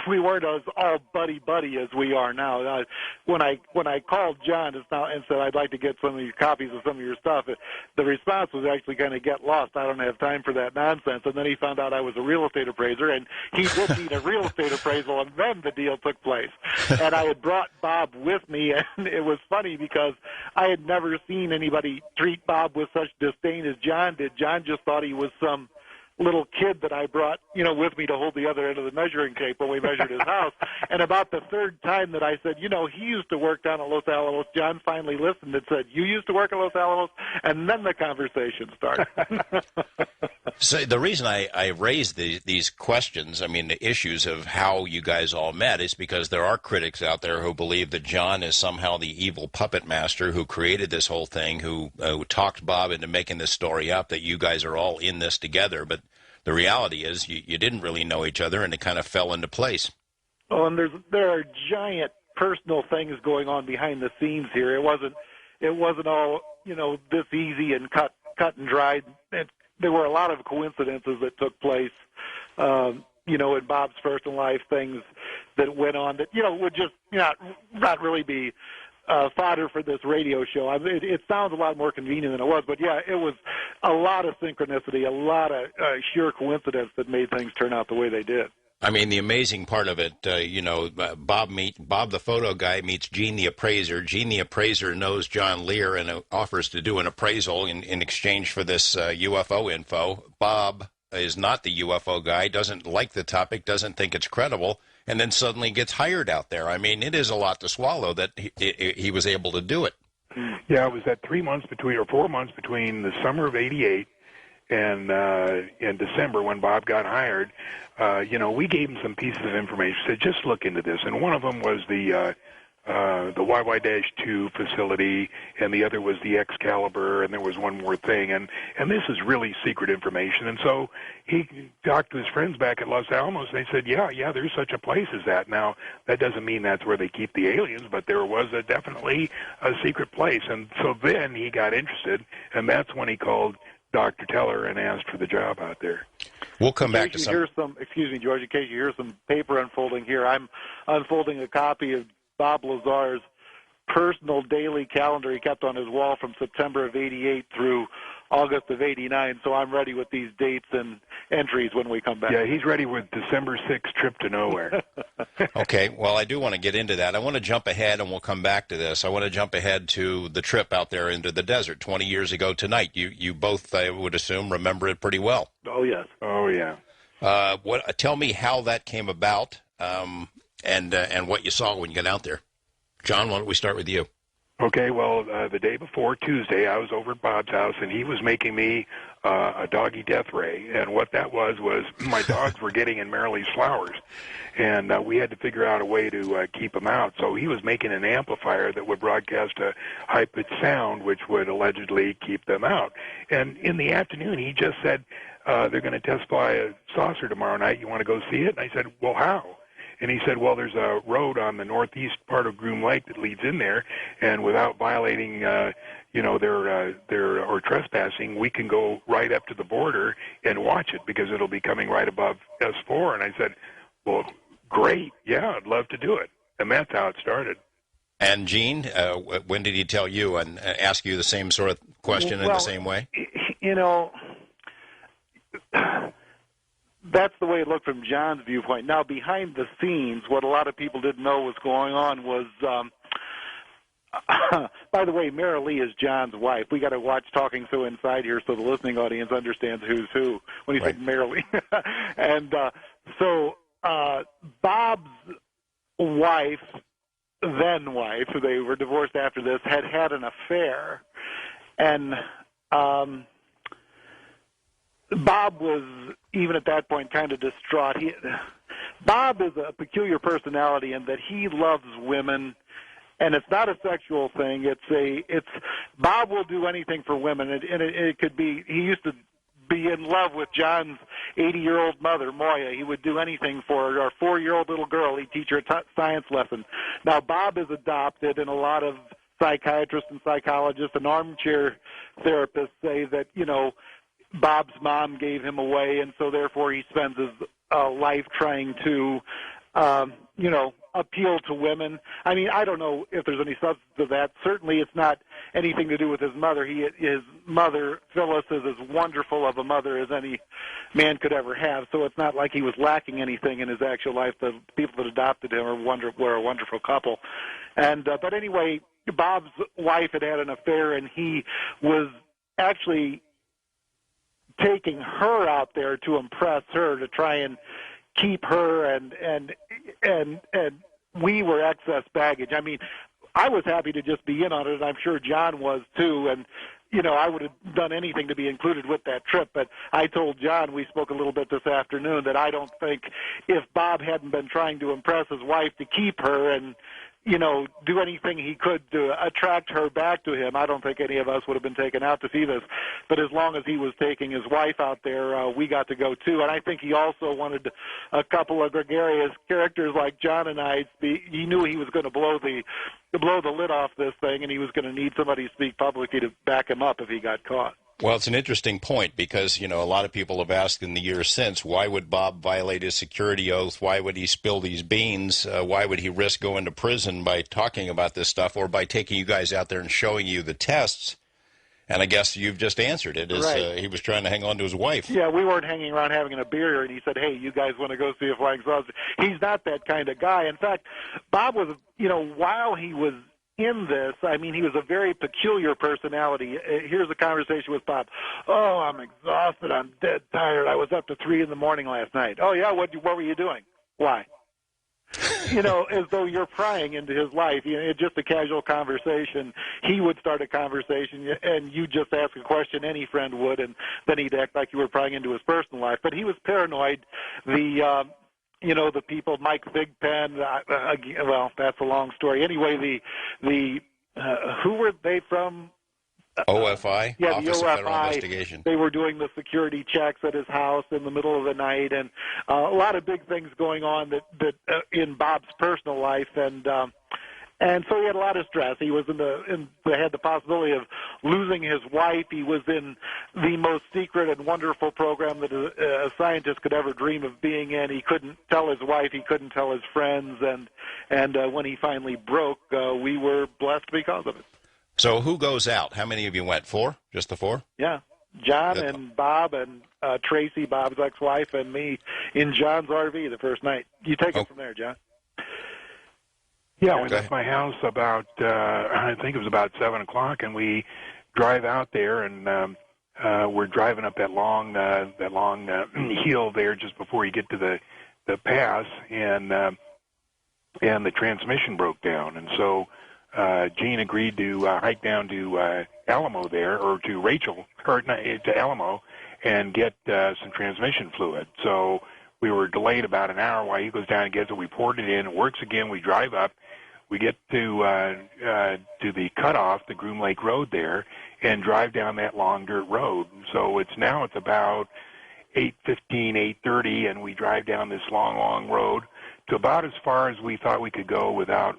we weren't as all buddy as we are now. When I called John just now and said I'd like to get some of your copies of some of your stuff, the response was actually going to get lost. I don't have time for that nonsense. And then he found out I was a real estate appraiser, and he did need a real estate appraisal, and then the deal took place. And I had brought Bob with me, and it was funny because I had never seen anybody treat Bob with such disdain as John did. John just thought he was some little kid that I brought, with me to hold the other end of the measuring tape when we measured his house. And about the third time that I said, he used to work down at Los Alamos, John finally listened and said, "You used to work at Los Alamos?" And then the conversation started. So the reason I raised these questions, the issues of how you guys all met, is because there are critics out there who believe that John is somehow the evil puppet master who created this whole thing, who talked Bob into making this story up, that you guys are all in this together. But the reality is you didn't really know each other, and it kind of fell into place. Oh, and there are giant personal things going on behind the scenes here. It wasn't all this easy and cut and dried. There were a lot of coincidences that took place, in Bob's personal life, things that went on that would just not really be fodder for this radio show. It sounds a lot more convenient than it was, but yeah, it was a lot of synchronicity, a lot of sheer coincidence that made things turn out the way they did. The amazing part of it, Bob the photo guy meets Gene the appraiser. Gene the appraiser knows John Lear and offers to do an appraisal in exchange for this UFO info. Bob is not the UFO guy, doesn't like the topic, doesn't think it's credible, and then suddenly gets hired out there. It is a lot to swallow that he was able to do it. Yeah, it was that 4 months between the summer of '88 and in December when Bob got hired. We gave him some pieces of information, said just look into this, and one of them was the YY-2 facility, and the other was the Excalibur, and there was one more thing, and this is really secret information. And so he talked to his friends back at Los Alamos, and they said, yeah, there's such a place as that. Now, that doesn't mean that's where they keep the aliens, but there was definitely a secret place. And so then he got interested, and that's when he called Dr. Teller and asked for the job out there. We'll come back to some. Excuse me, George, in case you hear some paper unfolding here, I'm unfolding a copy of Bob Lazar's personal daily calendar he kept on his wall from September of '88 through August of '89, so I'm ready with these dates and entries when we come back. Yeah, he's ready with December 6th trip to nowhere. Okay, well, I do want to get into that. I want to jump ahead, and we'll come back to this. I want to jump ahead to the trip out there into the desert 20 years ago tonight. You both, I would assume, remember it pretty well. Oh, yes. Oh, yeah. Tell me how that came about and what you saw when you got out there. John, why don't we start with you? Okay, well, the day before, Tuesday, I was over at Bob's house, and he was making me a doggy death ray. And what that was my dogs were getting in Marilee's flowers, and we had to figure out a way to keep them out. So he was making an amplifier that would broadcast a high-pitched sound, which would allegedly keep them out. And in the afternoon, he just said, they're going to test fly a saucer tomorrow night. You want to go see it? And I said, well, how? And he said, well, there's a road on the northeast part of Groom Lake that leads in there, and without violating, their or trespassing, we can go right up to the border and watch it because it'll be coming right above S4. And I said, well, great, yeah, I'd love to do it. And that's how it started. And Gene, when did he tell you and ask you the same sort of question in the same way? That's the way it looked from John's viewpoint. Now, behind the scenes, what a lot of people didn't know was going on was, by the way, Marilee is John's wife. We got to watch Talking So Inside here so the listening audience understands who's who when you think Marilee. And so Bob's wife, then wife, they were divorced after this, had an affair. And Bob was, even at that point, kind of distraught. Bob is a peculiar personality in that he loves women, and it's not a sexual thing. It's Bob will do anything for women, and it could be. He used to be in love with John's 80-year-old mother, Moya. He would do anything for her. Our 4-year-old little girl, he'd teach her a science lesson. Now, Bob is adopted, and a lot of psychiatrists and psychologists and armchair therapists say that, Bob's mom gave him away, and so therefore he spends his life trying to appeal to women. I mean, I don't know if there's any substance to that. Certainly it's not anything to do with his mother. His mother, Phyllis, is as wonderful of a mother as any man could ever have. So it's not like he was lacking anything in his actual life. The people that adopted him were a wonderful couple. And but anyway, Bob's wife had an affair, and he was actually taking her out there to impress her, to try and keep her, and we were excess baggage. I mean, I was happy to just be in on it, and I'm sure John was too, and I would have done anything to be included with that trip, but I told John, we spoke a little bit this afternoon, that I don't think if Bob hadn't been trying to impress his wife to keep her and do anything he could to attract her back to him, I don't think any of us would have been taken out to see this. But as long as he was taking his wife out there, we got to go too. And I think he also wanted a couple of gregarious characters like John and I. He knew he was going to blow the lid off this thing, and he was going to need somebody to speak publicly to back him up if he got caught. Well, it's an interesting point because, a lot of people have asked in the years since, why would Bob violate his security oath? Why would he spill these beans? Why would he risk going to prison by talking about this stuff or by taking you guys out there and showing you the tests? And I guess you've just answered it. Right. He was trying to hang on to his wife. Yeah, we weren't hanging around having a beer, and he said, hey, you guys want to go see a flying saucer? He's not that kind of guy. In fact, Bob was, while he was in this, I mean, he was a very peculiar personality. Here's a conversation with Bob. Oh, I'm exhausted. I'm dead tired. I was up to 3 a.m. last night. Oh, yeah? What were you doing? Why? As though you're prying into his life. Just a casual conversation. He would start a conversation, and you just ask a question any friend would, and then he'd act like you were prying into his personal life. But he was paranoid. The people, Mike Thigpen, well, that's a long story. Anyway, who were they from? OFI? Yeah, Office the of Federal OFI. Investigation. They were doing the security checks at his house in the middle of the night, and a lot of big things going on that in Bob's personal life, and so he had a lot of stress. He was had the possibility of losing his wife. He was in the most secret and wonderful program that a scientist could ever dream of being in. He couldn't tell his wife. He couldn't tell his friends. And when he finally broke, we were blessed because of it. So who goes out? How many of you went? 4? Just the 4? Yeah. John and Bob and Tracy, Bob's ex-wife, and me in John's RV the first night. You take it from there, John. Yeah, we left my house about, I think it was about 7 o'clock, and we drive out there, and we're driving up that long hill there just before you get to the pass, and the transmission broke down. And so Gene agreed to hike down to Alamo there, or to Rachel, or to Alamo, and get some transmission fluid. So we were delayed about an hour while he goes down and gets it. We poured it in. It works again. We drive up. We get to the cutoff, the Groom Lake Road there, and drive down that long dirt road. So it's about 8:15, 8:30, and we drive down this long road to about as far as we thought we could go without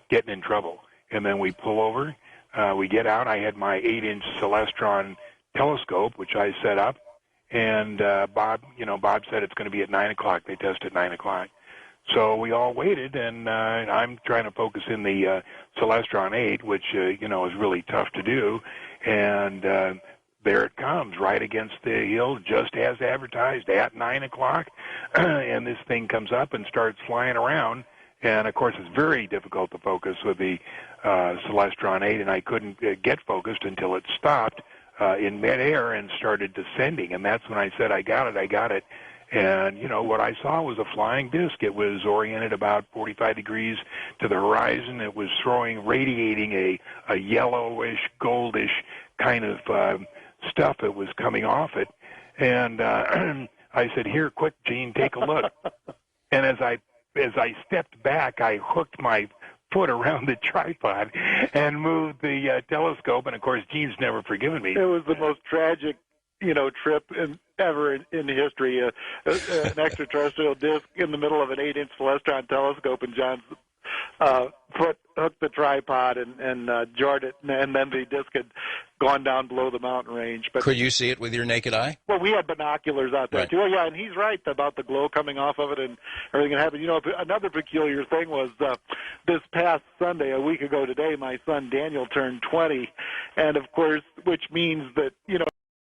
getting in trouble. And then we pull over. We get out. I had my 8-inch Celestron telescope, which I set up, and Bob said it's going to be at 9 o'clock. They test at 9 o'clock. So we all waited, and I'm trying to focus in the Celestron 8, which, is really tough to do. And there it comes, right against the hill, just as advertised, at 9 o'clock. And this thing comes up and starts flying around. And, of course, it's very difficult to focus with the Celestron 8, and I couldn't get focused until it stopped in midair and started descending. And that's when I said, I got it. And, what I saw was a flying disc. It was oriented about 45 degrees to the horizon. It was radiating a yellowish, goldish kind of stuff that was coming off it. And I said, here, quick, Gene, take a look. And as I stepped back, I hooked my foot around the tripod and moved the telescope. And, of course, Gene's never forgiven me. It was the most tragic trip ever in history. An extraterrestrial disc in the middle of an 8-inch Celestron telescope in John's hooked the tripod and jarred it, and then the disc had gone down below the mountain range. But could you see it with your naked eye? well, we had binoculars out there Right. too. Oh, yeah, and he's right about the glow coming off of it and everything that happened. You know, another peculiar thing was this past Sunday, a week ago today, my son Daniel turned 20, and of course, which means that, you know,